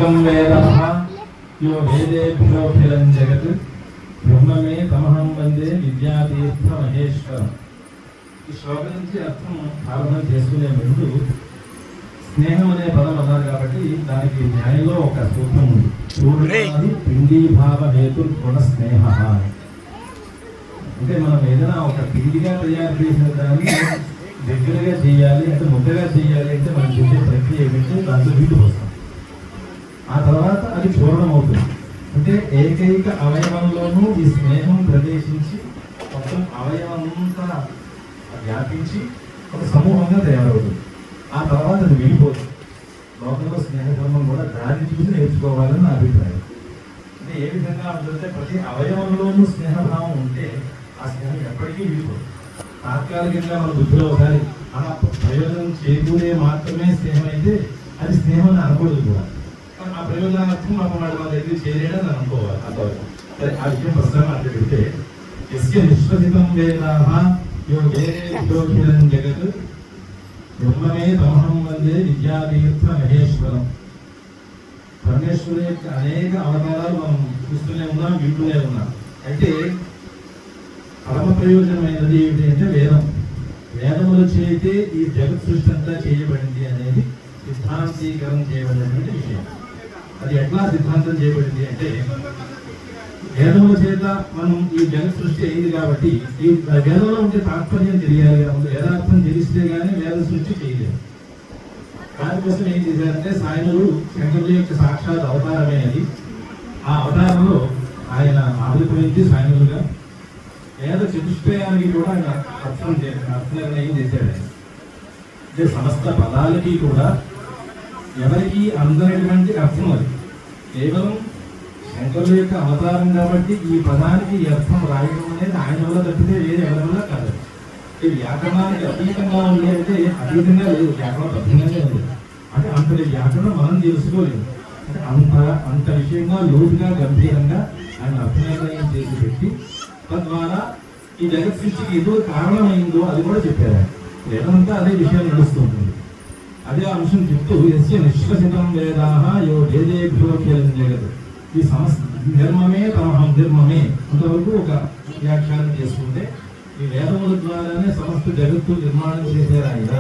విశ్వసితం వేదః యో వేదేభ్యోఖిలం జగత్ బ్రహ్మమే తమహం వందే విద్యాతీర్థ మహేశ్వరం. ఈ శ్లోకం నుంచి అర్థం ప్రారంభం చేసుకునే ముందు స్నేహం అనే పదం అన్నారు కాబట్టి దానికి న్యాయంలో ఒక సూత్రం ఉంది. చూడాలి పిండీభావ హేతు గుణ స్నేహ. అంటే మనం ఏదైనా ఒక పిండిగా తయారు చేసిన దాన్ని దగ్గరగా చేయాలి అంటే ముద్దగా చేయాలి అంటే మనం చేసే ప్రక్రియ ఏమిటంటే దాంట్లో నీళ్లు పోస్తాం. ఆ తర్వాత అది చూర్ణం అవుతుంది. అంటే ఏకైక అవయవంలోనూ ఈ స్నేహం ప్రవేశించి మొత్తం అవయవంతా వ్యాపించి ఒక సమూహంగా తయారవుతుంది. ఆ తర్వాత అది వెళ్ళిపోతుంది. లోకంలో స్నేహ ధర్మం కూడా దాన్ని చూసి నేర్చుకోవాలని నా అభిప్రాయం. అంటే ఏ విధంగా ఉంటుందంటే ప్రతి అవయవంలోనూ స్నేహభావం ఉంటే ఆ స్నేహం ఎప్పటికీ వెళ్ళిపోతుంది. తాత్కాలికంగా మన బుద్ధిలో ఒకసారి అలా ప్రయోజనం చేకూరే మాత్రమే స్నేహం అయితే అది స్నేహం అని అనకూడదు కూడా. ఆ ప్రయోజనార్థం మనం వాడు మన దగ్గర చేరేయడం అనుకోవాలి. అంతవరకు సరే. ఆ విషయం ప్రస్తుతం అట్లా పెడితే ఎస్య విశ్వసితం వేదాః యో వేదేభ్యోఖిలం జగత్ బ్రహ్మమే తమహం వందే విద్యాతీర్థ మహేశ్వరం. పరమేశ్వరుని యొక్క అనేక అవతారాలు మనం చూస్తూనే ఉన్నాం, వింటూనే ఉన్నాం. అయితే పరమ ప్రయోజనమైనది ఏమిటి అంటే వేదం. వేదముల చేతే ఈ జగత్ సృష్టి అంతా చేయబడింది అనేది సిద్ధాంతీకరణ చేయబడినటువంటి విషయం. అది ఎట్లా సిద్ధాంతం చేయబడింది అంటే వేదముల చేత మనం ఈ జగత్ సృష్టి అయింది కాబట్టి ఈ వేదంలో ఉంటే తాత్పర్యం తెలియాలి. వేదార్థం తెలిస్తే కానీ వేద సృష్టి చేయలేదు. దానికోసం ఏం చేశారంటే సాయనుడు శంకరుడి యొక్క సాక్షాత్ అవతారమే అది. ఆ అవతారంలో ఆయన ఆవిర్భవించి సాయనుడుగా వేద చతుష్టయానికి కూడా ఆయన అర్థ నిర్ణయం చేశాడు. అంటే సమస్త పదాలకి కూడా ఎవరికి అందనటువంటి అర్థం అది. కేవలం శంకరుల యొక్క అవతారం కాబట్టి ఈ పదానికి ఈ అర్థం రాయడం అనేది ఆయన వల్ల తప్పితే వేరే ఎవరి వల్ల కాదు. ఈ వ్యాకరణానికి అతీతంగా ఉంది అంటే అతీతంగా లేదు, వ్యాకరణం అతీతంగానే ఉంది. అంటే అంతటి వ్యాకరణం మనం తెలుసుకోలేదు. అంటే అంత విషయంగా లోతుగా గంభీరంగా ఆయన అర్థనిర్ణయం చేసి పెట్టి తద్వారా ఈ జగత్ సృష్టికి ఏదో కారణమైందో అది కూడా చెప్పారు. వేదమంతా అదే విషయం నడుస్తుంటుంది. అదే అంశం చెప్తూ యస్య విశ్వసితం వేదాః యో వేదేభ్యోఖిలం జగత్. ఈ సమస్త ధర్మమే తమహం ధర్మమే అంతవరకు ఒక వ్యాఖ్యానం చేసుకుంటే ఈ వేదముల ద్వారానే సమస్త జగత్తు నిర్మాణం చేశారు ఆయన.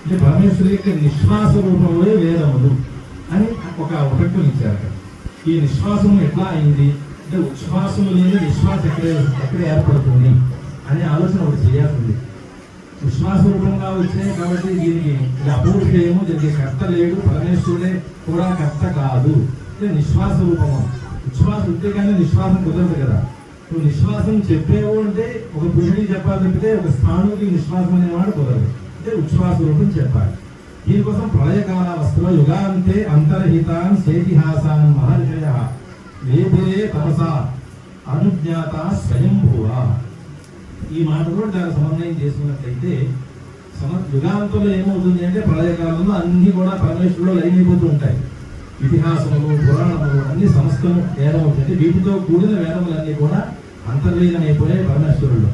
అంటే పరమేశ్వరు యొక్క నిశ్వాస రూపంలో వేదములు అని ఒక ఉపక్రమం ఇచ్చారు. ఈ నిశ్వాసం ఎట్లా అయింది అంటే ఉచ్ఛ్వాసము లేని నిశ్వాస ఎక్కడ ఏర్పడుతుంది అనే ఆలోచన ఒకటి చేయాల్సింది. విశ్వాస రూపంగా వచ్చాయి కాబట్టి దీనికి అపూర్వము, దీనికి కర్త లేడు, పరమేశ్వరుడే కూడా కర్త కాదు. నిశ్వాస రూపము. విశ్వాసం ఉంటే కానీ నిశ్వాసం కుదరదు కదా. నువ్వు నిశ్వాసం చెప్పేవు అంటే ఒక పురుషుడికి చెప్పాలి తప్పితే ఒక స్థానుడికి నిశ్వాసం అనేవాడు కుదరదు. అంటే ఉచ్ఛ్వాస రూపం చెప్పాలి. దీనికోసం ప్రళయకాలావస్థలో యుగాంతే అంతర్హితాన్ సేతిహాసాన్ మహర్షయ వేదే తపసా అనుజ్ఞాత స్వయంభువ. ఈ మాటలో దాన్ని సమన్వయం చేసుకున్నట్లయితే యుగాంతంలో ఏమవుతుంది అంటే ప్రళయకాలంలో అన్ని కూడా పరమేశ్వరులో లైన్ అయిపోతూ ఉంటాయి. ఇతిహాసములు, పురాణములు అన్ని సమస్తము వేదమవుతుంది. వీటితో కూడిన వేదములన్నీ కూడా అంతర్లీనమైపోయాయి పరమేశ్వరుల్లో.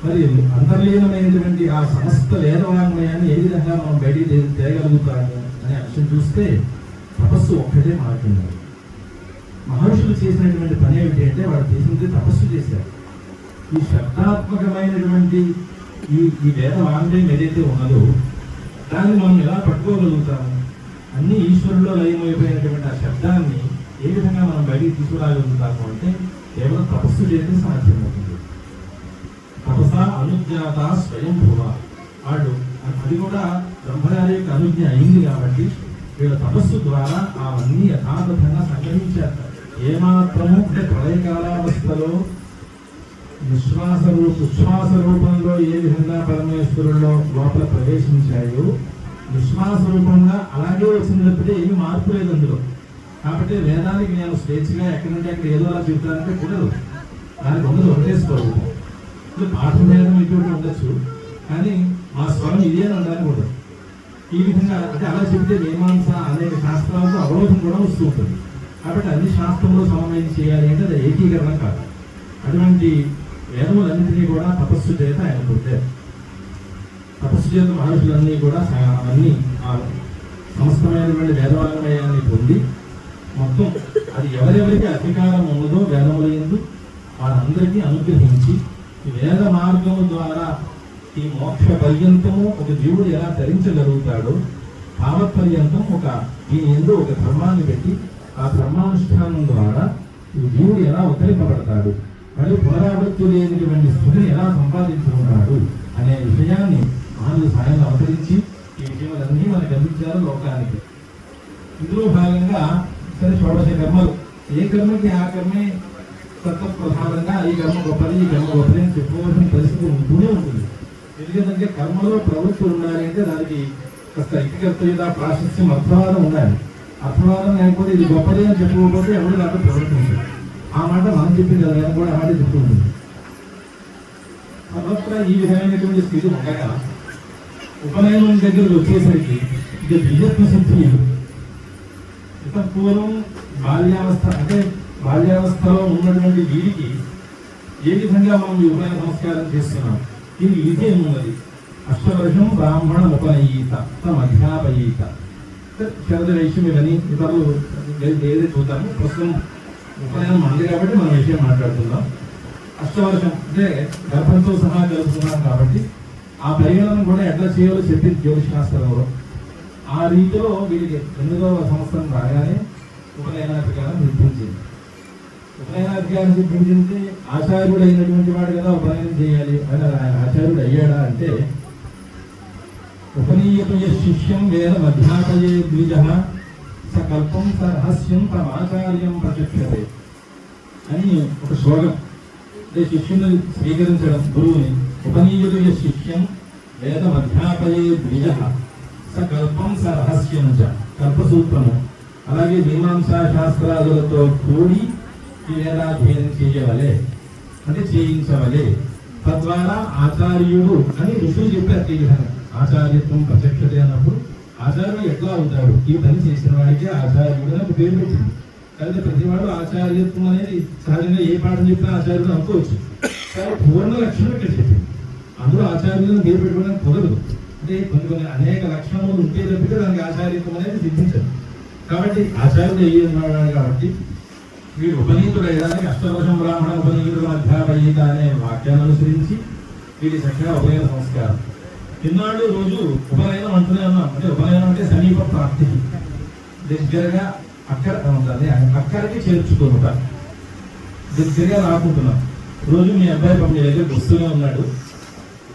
మరి అంతర్లీనమైనటువంటి ఆ సమస్త వేదవాంగ్మయాన్ని ఏ విధంగా మనం బయటికి తేగలుగుతాము అనే అంశం చూస్తే తపస్సు ఒక్కటే మారుతుంది. మహర్షులు చేసినటువంటి పని ఏమిటి అంటే వాళ్ళు చేసినది తపస్సు చేశారు. ఈ శబ్దాత్మకమైనటువంటి ఈ వేదవాంగ్మయం ఏదైతే ఉన్నదో దాన్ని మనం ఎలా పట్టుకోగలుగుతాము? అన్ని ఈశ్వరులో లయమైపోయినటువంటి ఆ శబ్దాన్ని ఏ విధంగా మనం బయటికి తీసుకురాగలుగుతాము అంటే కేవలం తపస్సు చేస్తే సాధ్యమవుతుంది. తపస అనుజ్ఞాత స్వయంభువ. వాళ్ళు అది కూడా బ్రహ్మగారి యొక్క అనుజ్ఞ అయింది కాబట్టి వీళ్ళ తపస్సు ద్వారా అవన్నీ యథాతథంగా సంగ్రహించారు. ఏమాత్రము అంటే ప్రళయకాలావస్థలో ఉచ్ఛ్వాస రూపంలో ఏ విధంగా పరమేశ్వరుల్లో లోపల ప్రవేశించాయో విశ్వాస రూపంగా అలాగే వచ్చింది తప్పితే ఏమి మార్పు లేదు అందులో. కాబట్టి వేదానికి నేను స్వేచ్ఛగా ఎక్కడంటే అక్కడ ఏదో అలా చెబుతానంటే కుదరదు. దానికి ఉండదు, ఒకటేసుకోవాలి. పాఠం భేదం ఇటువంటి ఉండొచ్చు కానీ మా స్వరం ఇదే అని ఉండడానికి ఉండదు. ఈ విధంగా అంటే అలా చెబితే మీమాంస అనేక శాస్త్రాలతో అవరోధం కూడా వస్తూ ఉంటుంది. కాబట్టి అన్ని శాస్త్రంలో సమన్వయం చేయాలి అంటే అది ఏకీకరణ కాదు. అటువంటి వేదములన్నింటినీ కూడా తపస్సు చేత ఆయన పొందారు. తపస్సు చేత మహర్షులన్నీ కూడా అన్ని సమస్తమైనటువంటి వేదవాంగ్మయాన్ని పొంది మొత్తం అది ఎవరెవరికి అధికారం ఉన్నదో వేదముల యందు వారందరికీ అనుగ్రహించి వేద మార్గము ద్వారా ఈ మోక్ష పర్యంతము ఒక జీవుడు ఎలా ధరించగలుగుతాడో తావత్ పర్యంతం దీని ఎందు ఒక ధర్మాన్ని పెట్టి ఆ ధర్మానుష్ఠానం ద్వారా ఈ జీవుడు ఎలా ఉద్ధరింపబడతాడు, మళ్ళీ పునరావృత్తి లేనిటువంటి స్థితిని ఎలా సంపాదించుకుంటాడు అనే విషయాన్ని మానవులు సాయం అవతరించి ఈ విషయాలన్నీ మనకు అందించారు లోకానికి. ఇందులో భాగంగా సరే షోడశ కర్మలు, ఏ కర్మకి ఆ కర్మే తత్వప్రధానంగా ఈ కర్మ గొప్పది ఈ కర్మ గొప్పది అని చెప్పుకోవాల్సిన పరిస్థితి ఉంటూనే ఉంటుంది. ఎందుకంటే కర్మలో ప్రవృత్తులు ఉండాలి అంటే దానికి కాస్త ఇతికర్తయుత ప్రాశస్యం అర్థవాదం ఉండాలి. అర్థవాదం లేకపోతే ఇది గొప్పది అని చెప్పుకోకపోతే ఎవరు దాంట్లో ప్రవర్తించారు. ఆ మాట మనం చెప్పింది కదా, నేను కూడా ఆ మాట చెప్తూ ఉంటుంది. సర్వత్రా ఈ విధమైనటువంటి స్థితి ఉండగా ఉపనయనం దగ్గరకు వచ్చేసరికి ఇక దివ్యత్వ సిద్ధి ఇక పూర్వం బాల్యావస్థలో ఉన్నటువంటి వీరికి ఏ విధంగా మనం ఈ ఉపనయన సంస్కారం చేస్తున్నాం, దీనికి విధి ఏమున్నది. అష్టవర్షం బ్రాహ్మణ ఉపనయీత తమ అధ్యాపయీత శరద వైశ్యమిలని ఇతరులు ఏదైతే చూద్దాము. ప్రస్తుతం ఉపనయనం మంది కాబట్టి మనం విషయం మాట్లాడుతున్నాం. అష్టవర్షం అంటే గర్భంతో సహా కలుపుతున్నాం కాబట్టి ఆ పరిగణన కూడా ఎట్లా చేయాలో చెప్పింది జ్యోతిష్ శాస్త్రంలో. ఆ రీతిలో వీరికి 8వ సంవత్సరం రాగానే ఉపనయనాధికారం సిద్ధించింది. ఉపనయనాధికారం సిద్ధించింది ఆచార్యుడు అయినటువంటి వాడు కదా ఉపనయనం చేయాలి అని. ఆచార్యుడు అయ్యాడా అంటే ఉపనీయత శిష్యం వేద మధ్యాపయే ద్విజ సకల్పం సరహస్యం తమాచార్యం ప్రచక్షతే అని ఒక శ్లోకం. అంటే శిష్యుని స్వీకరించడం గురువుని. ఉపనీయత శిష్యం వేద మధ్యాపయే ద్విజ సకల్పం సరహస్యం చ కల్పసూత్రము. అలాగే మీమాంసా శాస్త్రాదులతో కూడి ఈ వేదాధ్యయనం చేయవలే అంటే చేయించవలే. తద్వారా ఆచార్యుడు అని ఋషులు చెప్పారు. ఈ విధంగా ఆచార్యత్వం ప్రత్యక్షతే అన్నప్పుడు ఆచార్యుడు ఎట్లా అవుతాడు, ఈ పని చేసిన వాడికి ఆచార్యుడు అని ఒక పేరు పెట్టింది. కాబట్టి ప్రతివాడు ఆచార్యత్వం అనేది సహజంగా ఏ పాఠం చెప్పినా ఆచార్యుడు అనుకోవచ్చు. కానీ పూర్ణ లక్షణం ఇక్కడ చెప్పింది. అందులో ఆచార్యులను పేరు పెట్టుకోవడానికి కుదరదు. అంటే కొన్ని అనేక లక్షణములు ఉంటే తప్పితే దానికి ఆచార్యత్వం అనేది సిద్ధించదు. కాబట్టి ఆచార్యుడు అయ్యి ఉన్నాడు కాబట్టి వీడు ఉపనీతుడు అయ్యడానికి అష్టవర్షం బ్రాహ్మణ ఉపనీతుడు అధ్యాపయీత అనే వాక్యాన్ని అనుసరించి వీడి చక్కగా ఉపనయన సంస్కారం. ఇన్నాళ్ళు రోజు ఉపనయనం అంటూనే ఉన్నాం. అంటే ఉపనయనం అంటే సమీప ప్రాప్తి, దగ్గరగా అక్కడికి చేర్చుకుంటా, దగ్గరగా రాకుంటున్నాం. రోజు మీ అబ్బాయి పంపి దగ్గర వస్తూనే ఉన్నాడు.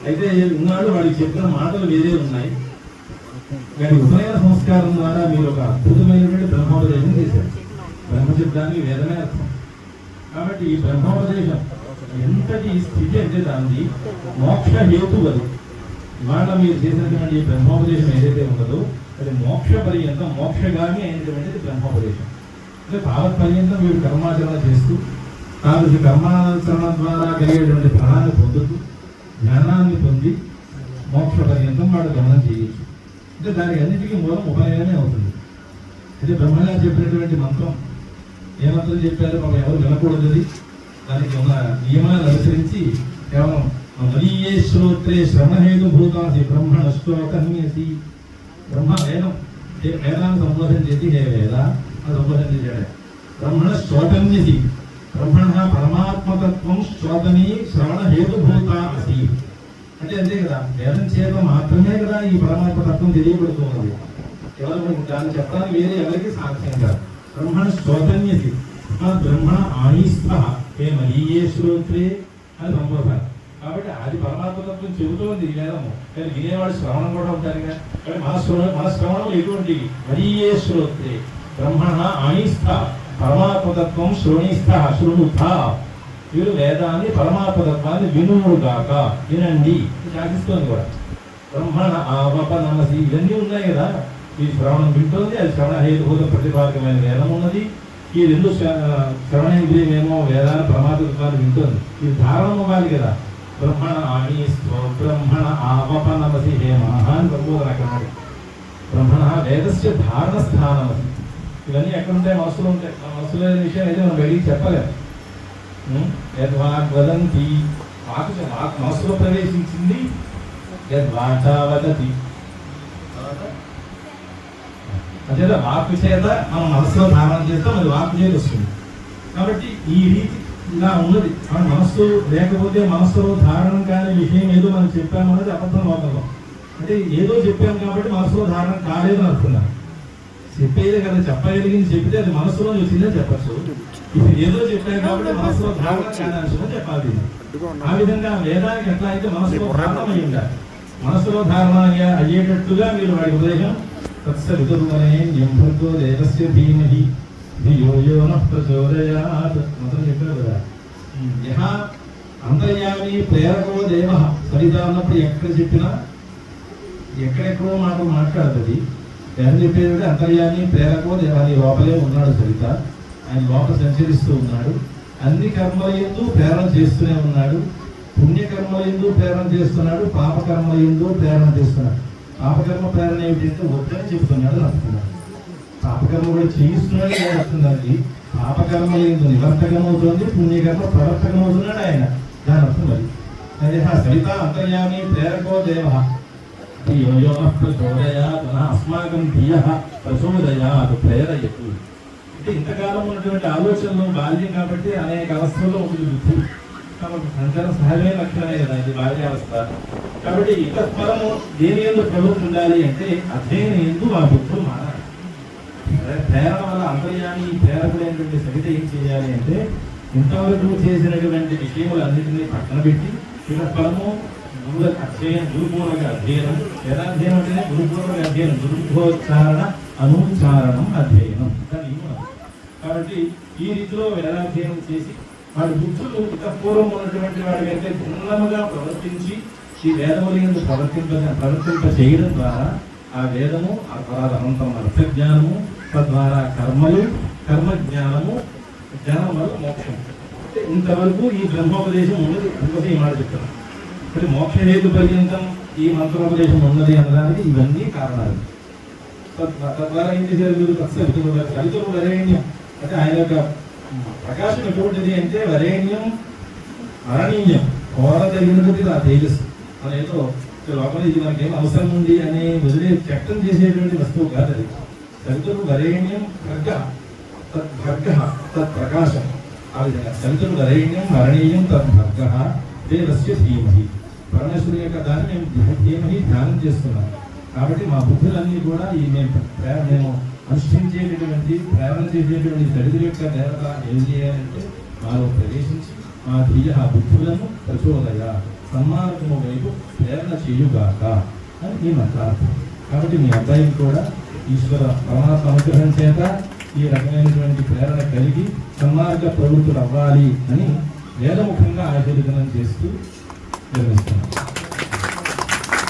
అయితే ఉన్నాడు వాడికి చెప్పిన మాటలు వేరే ఉన్నాయి. కానీ ఉపనయన సంస్కారం ద్వారా మీరు ఒక అద్భుతమైనటువంటి బ్రహ్మోపదేశం చేశారు. బ్రహ్మశబ్దానికి వేదమే అర్థం. కాబట్టి ఈ బ్రహ్మోపదేశం ఎంతటి స్థితి అంటే దాన్ని మోక్ష హేతువది. ఇవాళ మీరు చేసినటువంటి ఈ బ్రహ్మోపదేశం ఏదైతే ఉన్నదో అది మోక్ష పర్యంతం మోక్షగామి అయినటువంటిది బ్రహ్మోపదేశం. అంటే తావత్ పర్యంతం వీడు కర్మాచరణ చేస్తూ తాను కర్మాచరణ ద్వారా కలిగేటువంటి ఫలాన్ని పొందుతూ జ్ఞానాన్ని పొంది మోక్ష పర్యంతం వాడు గమనం చేయొచ్చు. అంటే దానికి అన్నిటికీ మూలం ఉపనయనమే అవుతుంది. అయితే బ్రహ్మగారు చెప్పినటువంటి మంత్రం ఏ మంత్రం చెప్పారో మనం ఎవరు వినకూడదు. దానికి ఉన్న నియమాలను అనుసరించి కేవలం మదీయే శ్రోత్రే శ్రవణహేతు భూతాసి బ్రహ్మణ శ్రోతన్యసి. బ్రహ్మ వేదాన్ని సంబోధన చేసి హే వేద అని సంబోధన చేశాడు. బ్రహ్మణ శ్రోతన్యసి, బ్రహ్మణ పరమాత్మతత్వం శ్రోతని శ్రవణహేతుభూత అసి. అంటే అంతే కదా, వేదం చేత మాత్రమే కదా ఈ పరమాత్మ తత్వం తెలియబడుతున్నది. కేవలం దాన్ని చెప్పడానికి వేరే ఎవరికి సాధ్యం కాదు. బ్రహ్మణ శ్రోతన్యసి బ్రహ్మణ ఆణిస్థ హే మదీయే శ్రోత్రే అని సంబోధన. కాబట్టి అది పరమాత్మతత్వం చెబుతోంది ఈ వేదము. కానీ వినేవాడు శ్రవణం కూడా ఉంటారు కదా. కాబట్టి మన శ్రవణం ఎటువంటి మదీయే శ్రోత్రే బ్రహ్మణ ఆణిస్థ పరమాత్మతత్వం శ్రోణిస్థ శృణుత. వీరు వేదాన్ని పరమాత్మతత్వాన్ని వినుగాక, వినండి శాసిస్తోంది కూడా. బ్రహ్మణ ఆవపనమసి ఇవన్నీ ఉన్నాయి కదా. ఈ శ్రవణం వింటోంది, అది శ్రవణహేతుభూత ప్రతిపాదకమైన వేదం ఉన్నది. ఈ రెండు శ్రవణేంద్రియమేమో వేదాన్ని పరమాత్మతత్వాన్ని వింటోంది. ఇది ధారణ అవ్వాలి కదా. బ్రహ్మణ ఆణిస్వ బ్రహ్మణ ఆవపనమసి హే మహాన్ ప్రబోధన అక్కడ. బ్రహ్మణ వేదస్య ధారణ స్థానమసి. ఇవన్నీ ఎక్కడుంటాయి? మనసులో ఉంటాయి. మనసులో విషయం అయితే మనం బయటికి చెప్పలేము. యద్వాగ్వదంతి మనసులో ప్రవేశించింది. యద్వాచా వదతి అదే వాక్కు చేత మనం మనసులో ధారణ చేస్తాం, అది వాక్కు చేత వస్తుంది. కాబట్టి ఈ రీతి ఇలా ఉన్నది. మన మనస్సు లేకపోతే మనస్సులో ధారణ కాని విషయం ఏదో మనం చెప్పామన్నది అబద్ధం లోకంలో. అంటే ఏదో చెప్పాం కాబట్టి మనసులో ధారణ కాలేదని అనుకున్నాం. చెప్పేది కదా, చెప్పగలిగింది చెప్తే అది మనసులో వచ్చిందని చెప్పచ్చు. ఇప్పుడు ఏదో చెప్పాం కాబట్టి మనసులో ధారణ కాని అంశం చెప్పాలి. ఆ విధంగా వేదానికి ఎట్లా అయితే మనసులో ధారణ అయి ఉండాలి, మనసులో ధారణ అయ్యేటట్టుగా మీరు వాడి ఉదయం తత్సవితుర్వరేణ్యం దేవస్య ధీమహి ధియో యో నః ప్రచోదయాత్ మొదలు చెప్పారు కదా. యహ అంతర్యామి ప్రేరకో దేవ. సరిత అన్నప్పుడు ఎక్కడ చెప్పినా ఎక్కడెక్కడో మాటలు మాట్లాడుతుంది. ఎవరు చెప్పేది అంతర్యామి ప్రేరకో దేవ, నీ లోపలే ఉన్నాడు సరిత, ఆయన లోపల సంచరిస్తూ ఉన్నాడు. అన్ని కర్మల యందు ప్రేరణ చేస్తూనే ఉన్నాడు. పుణ్యకర్మల యందు ప్రేరణ చేస్తున్నాడు, పాపకర్మల యందు ప్రేరణ చేస్తున్నాడు. పాపకర్మ ప్రేరణ ఏమిటంటే వద్దని చెప్తున్నాడు అనుకున్నాడు. పాపకర్మ కూడా చేయిస్తున్నాడు అర్థండి. పాపకర్మ యందు నివర్తకం అవుతుంది, పుణ్యకర్మ ప్రవర్తకం అవుతున్నాడు ఆయన, దాని అర్థం మరి. అదే సరిత అంతర్యామి ప్రేరకో దేవ అస్మాకం ధియ ప్రచోదయాత్ ప్రేరయతు. అంటే ఇంతకాలం ఉన్నటువంటి ఆలోచనలు బాల్యం కాబట్టి అనేక అవస్థల్లో ఉంటుంది బుద్ధి. కాబట్టి సంచారం సహజమైన లక్షణమే కదా ఇది బాల్యావస్థ. కాబట్టి ఇతరము దేని యందు ప్రవృత్తి ఉండాలి అంటే అధ్యయనం ఎందు ఆ బుద్ధులు మారాలి. ప్రేరణ వల్ల అంతర్యామి ప్రేరకుడైనటువంటి సరిత ఏం చేయాలి అంటే ఇంతవరకు చేసినటువంటి విషయములన్నింటినీ పక్కన పెట్టి ఇతరము అధ్యయనం, గురుపూర్వక అధ్యయనం. వేదాధ్యయనం అంటేనే గురుపూర్వక అధ్యయనం, గురుభోచ్చారణ అనుచారణం అధ్యయనం. కాబట్టి ఈ రీతిలో వేదాధ్యయనం చేసి వాడి బుద్ధులు పూర్వం ఉన్నటువంటి వాడి కంటే భిన్నముగా ప్రవర్తించి ఈ వేదముల యందు ప్రవర్తింప చేయడం ద్వారా ఆ వేదము, ఆ తర్వాత అనంతరం అర్థజ్ఞానము, తద్వారా కర్మలు, కర్మజ్ఞానము, జ్ఞానం వల్ల మోక్షం. ఇంతవరకు ఈ బ్రహ్మోపదేశం ఉన్నది. ఇంకొక ఈ మాట చెప్తాను. ఇప్పుడు మోక్షహేతు పర్యంతం ఈ మంత్రోపదేశం ఉన్నది అనడానికి ఇవన్నీ కారణాలు. తద్వారా ఏం చేశారు? సవితురు వరేణ్యం అంటే ఆయన యొక్క ప్రకాశం ఎటువంటిది అంటే వరేణ్యం అరణీయం, కోరదగినది ఆ తేజస్సు. మన ఏదో లోపల ఇది మనకేం అవసరం ఉంది అని వదిలే చట్టం చేసేటువంటి వస్తువు కాదు అది. సవితురు వరేణ్యం ఖర్గ తద్భర్గ తత్ప్రకాశం. ఆ విధంగా సవితురు వరేణ్యం వరణీయం తద్భర్గ దేవస్య ధీమహి. పరమేశ్వరుని యొక్క దాన్ని మేము ధీమహి ధ్యానం చేస్తున్నాం. కాబట్టి మా బుద్ధులన్నీ కూడా ఈ మేము అనుష్ఠించేటటువంటి ప్రేరణ చేసేటువంటి దరిద్ర యొక్క దేవత ఏం చేయాలంటే మాలో ప్రవేశించి మా ధీయ బుద్ధులను ప్రచోదయ సన్మార్గము వైపు ప్రేరణ చేయుగాక అని ఈ మంత్రార్థం. కాబట్టి మీ అబ్బాయికి కూడా ఈశ్వర పరమాత్మ అనుగ్రహం చేత ఈ రకమైనటువంటి ప్రేరణ కలిగి సన్మార్గ ప్రవృత్తులు అవ్వాలి అని వేదముఖంగా ఆశీర్వదనం చేస్తూ నిర్వహిస్తున్నాం.